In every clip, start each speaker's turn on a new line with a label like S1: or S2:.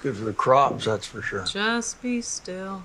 S1: Good for the crops, that's for sure.
S2: Just be still.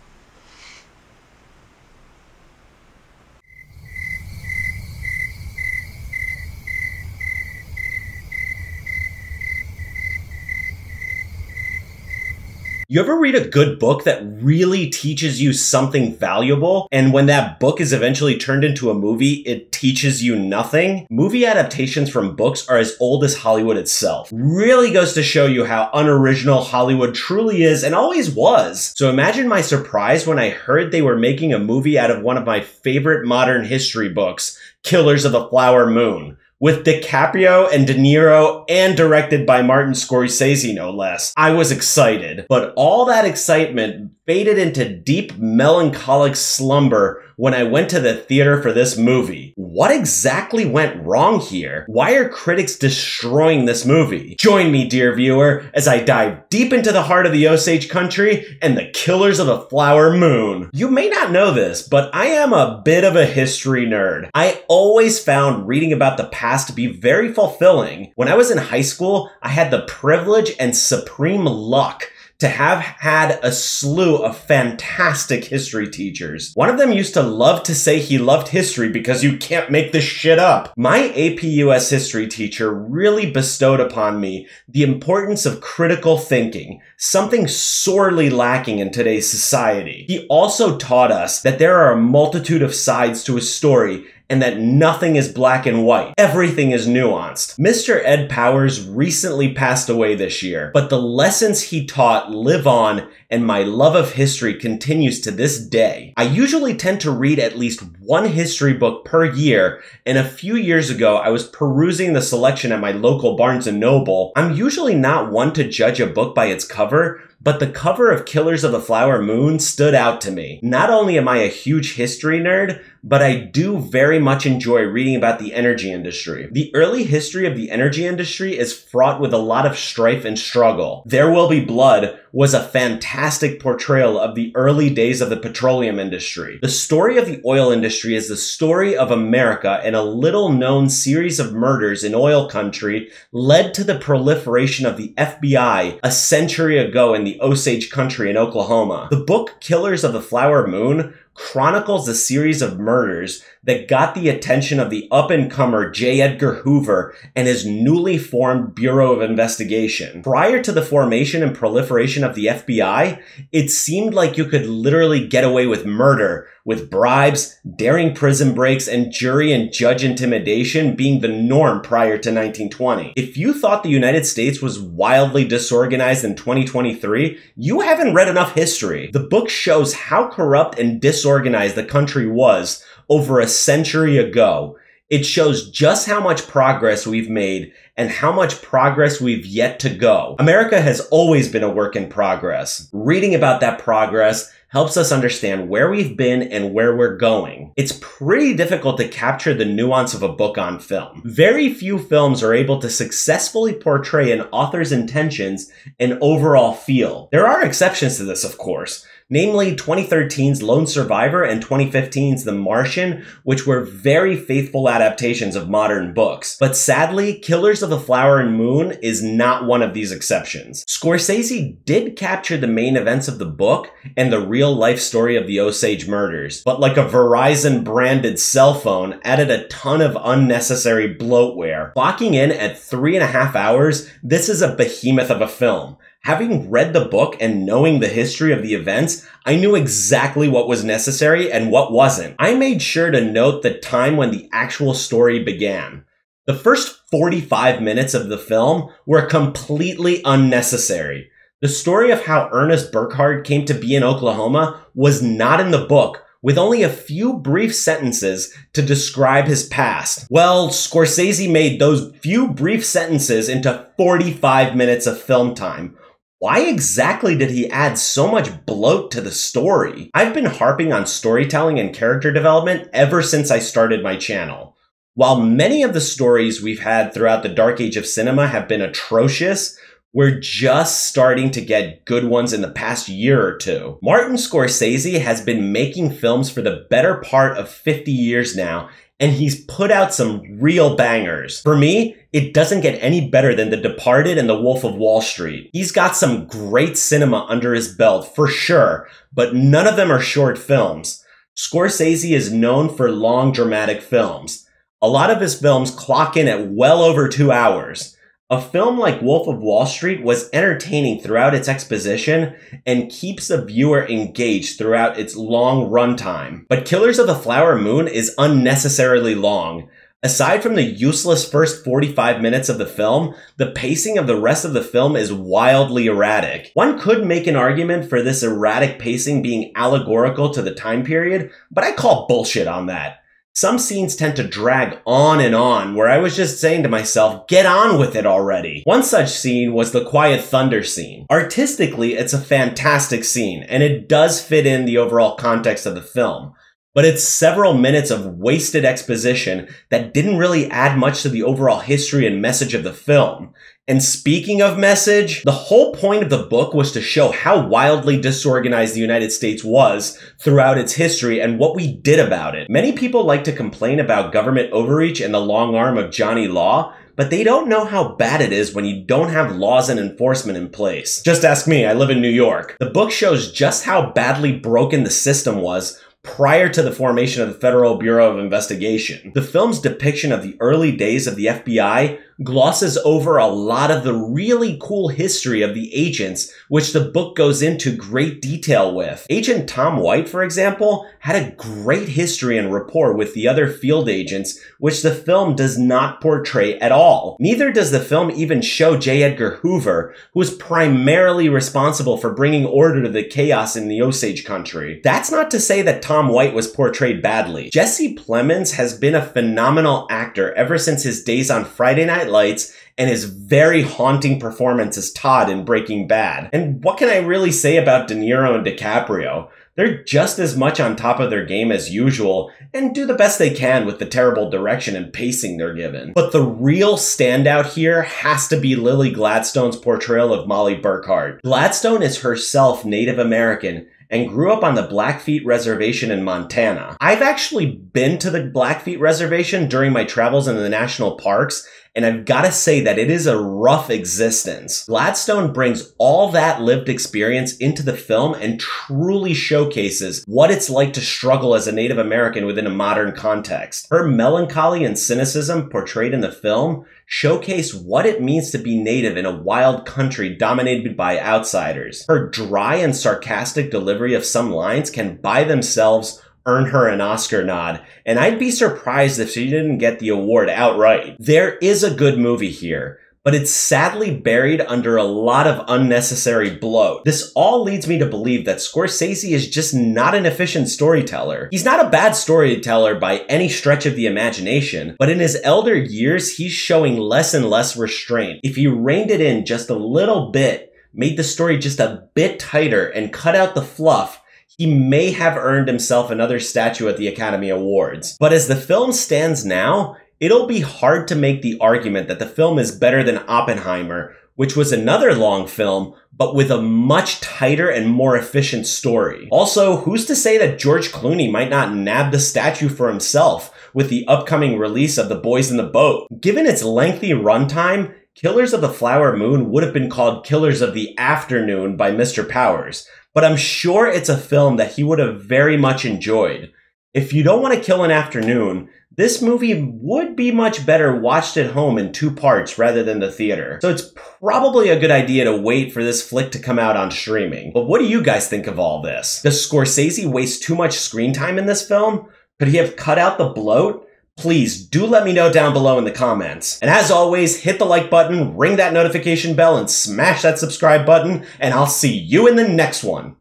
S3: You ever read a good book that really teaches you something valuable, and when that book is eventually turned into a movie, it teaches you nothing? Movie adaptations from books are as old as Hollywood itself. Really goes to show you how unoriginal Hollywood truly is and always was. So imagine my surprise when I heard they were making a movie out of one of my favorite modern history books, Killers of the Flower Moon, with Dicaprio and Deniro, and directed by Martin Scorsese, no less. I was excited, but all that excitement faded into deep melancholic slumber when I went to the theater for this movie. What exactly went wrong here? Why are critics destroying this movie? Join me, dear viewer, as I dive deep into the heart of the Osage country and the Killers of the Flower Moon. You may not know this, but I am a bit of a history nerd. I always found reading about the past to be very fulfilling. When I was in high school, I had the privilege and supreme luck to have had a slew of fantastic history teachers. One of them used to love to say he loved history because you can't make this shit up. My AP US history teacher really bestowed upon me the importance of critical thinking, something sorely lacking in today's society. He also taught us that there are a multitude of sides to a story and that nothing is black and white. Everything is nuanced. Mr. Ed Powers recently passed away this year, but the lessons he taught live on, and my love of history continues to this day. I usually tend to read at least one history book per year, and a few years ago I was perusing the selection at my local Barnes & Noble. I'm usually not one to judge a book by its cover, but the cover of Killers of the Flower Moon stood out to me. Not only am I a huge history nerd, but I do very much enjoy reading about the energy industry. The early history of the energy industry is fraught with a lot of strife and struggle. There Will Be Blood was a fantastic portrayal of the early days of the petroleum industry. The story of the oil industry is the story of America, and a little-known series of murders in oil country led to the proliferation of the FBI a century ago in the Osage country in Oklahoma. The book Killers of the Flower Moon chronicles a series of murders that got the attention of the up-and-comer J. Edgar Hoover and his newly formed Bureau of Investigation. Prior to the formation and proliferation of the FBI, it seemed like you could literally get away with murder, with bribes, daring prison breaks, and jury and judge intimidation being the norm prior to 1920. If you thought the United States was wildly disorganized in 2023, you haven't read enough history. The book shows how corrupt and disorganized the country was over a century ago. It shows just how much progress we've made and how much progress we've yet to go. America has always been a work in progress. Reading about that progress helps us understand where we've been and where we're going. It's pretty difficult to capture the nuance of a book on film. Very few films are able to successfully portray an author's intentions and overall feel. There are exceptions to this, of course. Namely 2013's Lone Survivor and 2015's The Martian, which were very faithful adaptations of modern books. But sadly, Killers of the Flower Moon is not one of these exceptions. Scorsese did capture the main events of the book and the real-life story of the Osage murders, but like a Verizon-branded cell phone, added a ton of unnecessary bloatware. Clocking in at 3.5 hours, this is a behemoth of a film. Having read the book and knowing the history of the events, I knew exactly what was necessary and what wasn't. I made sure to note the time when the actual story began. The first 45 minutes of the film were completely unnecessary. The story of how Ernest Burkhardt came to be in Oklahoma was not in the book, with only a few brief sentences to describe his past. Well, Scorsese made those few brief sentences into 45 minutes of film time. Why exactly did he add so much bloat to the story? I've been harping on storytelling and character development ever since I started my channel. While many of the stories we've had throughout the dark age of cinema have been atrocious, we're just starting to get good ones in the past year or two. Martin Scorsese has been making films for the better part of 50 years now, and he's put out some real bangers. For me, it doesn't get any better than The Departed and The Wolf of Wall Street. He's got some great cinema under his belt, for sure, but none of them are short films. Scorsese is known for long dramatic films. A lot of his films clock in at well over 2 hours. A film like Wolf of Wall Street was entertaining throughout its exposition and keeps the viewer engaged throughout its long runtime. But Killers of the Flower Moon is unnecessarily long. Aside from the useless first 45 minutes of the film, the pacing of the rest of the film is wildly erratic. One could make an argument for this erratic pacing being allegorical to the time period, but I call bullshit on that. Some scenes tend to drag on, where I was just saying to myself, get on with it already. One such scene was the Quiet Thunder scene. Artistically, it's a fantastic scene, and it does fit in the overall context of the film. But it's several minutes of wasted exposition that didn't really add much to the overall history and message of the film. And speaking of message, the whole point of the book was to show how wildly disorganized the United States was throughout its history and what we did about it. Many people like to complain about government overreach and the long arm of Johnny Law, but they don't know how bad it is when you don't have laws and enforcement in place. Just ask me, I live in New York. The book shows just how badly broken the system was prior to the formation of the Federal Bureau of Investigation. The film's depiction of the early days of the FBI glosses over a lot of the really cool history of the agents, which the book goes into great detail with. Agent Tom White, for example, had a great history and rapport with the other field agents, which the film does not portray at all. Neither does the film even show J. Edgar Hoover, who was primarily responsible for bringing order to the chaos in the Osage country. That's not to say that Tom White was portrayed badly. Jesse Plemons has been a phenomenal actor ever since his days on Friday Night Lights and his very haunting performance as Todd in Breaking Bad. And what can I really say about De Niro and Dicaprio? They're just as much on top of their game as usual and do the best they can with the terrible direction and pacing they're given. But the real standout here has to be Lily Gladstone's portrayal of Molly Burkhart. Gladstone is herself Native American and grew up on the Blackfeet Reservation in Montana. I've actually been to the Blackfeet Reservation during my travels in the national parks, and I've gotta say that it is a rough existence. Gladstone brings all that lived experience into the film and truly showcases what it's like to struggle as a Native American within a modern context. Her melancholy and cynicism portrayed in the film showcase what it means to be Native in a wild country dominated by outsiders. Her dry and sarcastic delivery of some lines can by themselves earn her an Oscar nod, and I'd be surprised if she didn't get the award outright. There is a good movie here, but it's sadly buried under a lot of unnecessary bloat. This all leads me to believe that Scorsese is just not an efficient storyteller. He's not a bad storyteller by any stretch of the imagination, but in his elder years, he's showing less and less restraint. If he reined it in just a little bit, made the story just a bit tighter, and cut out the fluff, he may have earned himself another statue at the Academy Awards. But as the film stands now, it'll be hard to make the argument that the film is better than Oppenheimer, which was another long film, but with a much tighter and more efficient story. Also, who's to say that George Clooney might not nab the statue for himself with the upcoming release of The Boys in the Boat? Given its lengthy runtime, Killers of the Flower Moon would have been called Killers of the Afternoon by Mr. Powers, but I'm sure it's a film that he would have very much enjoyed. If you don't want to kill an afternoon, this movie would be much better watched at home in 2 parts rather than the theater. So it's probably a good idea to wait for this flick to come out on streaming. But what do you guys think of all this? Does Scorsese waste too much screen time in this film? Could he have cut out the bloat? Please do let me know down below in the comments. And as always, hit the like button, ring that notification bell, and smash that subscribe button, and I'll see you in the next one.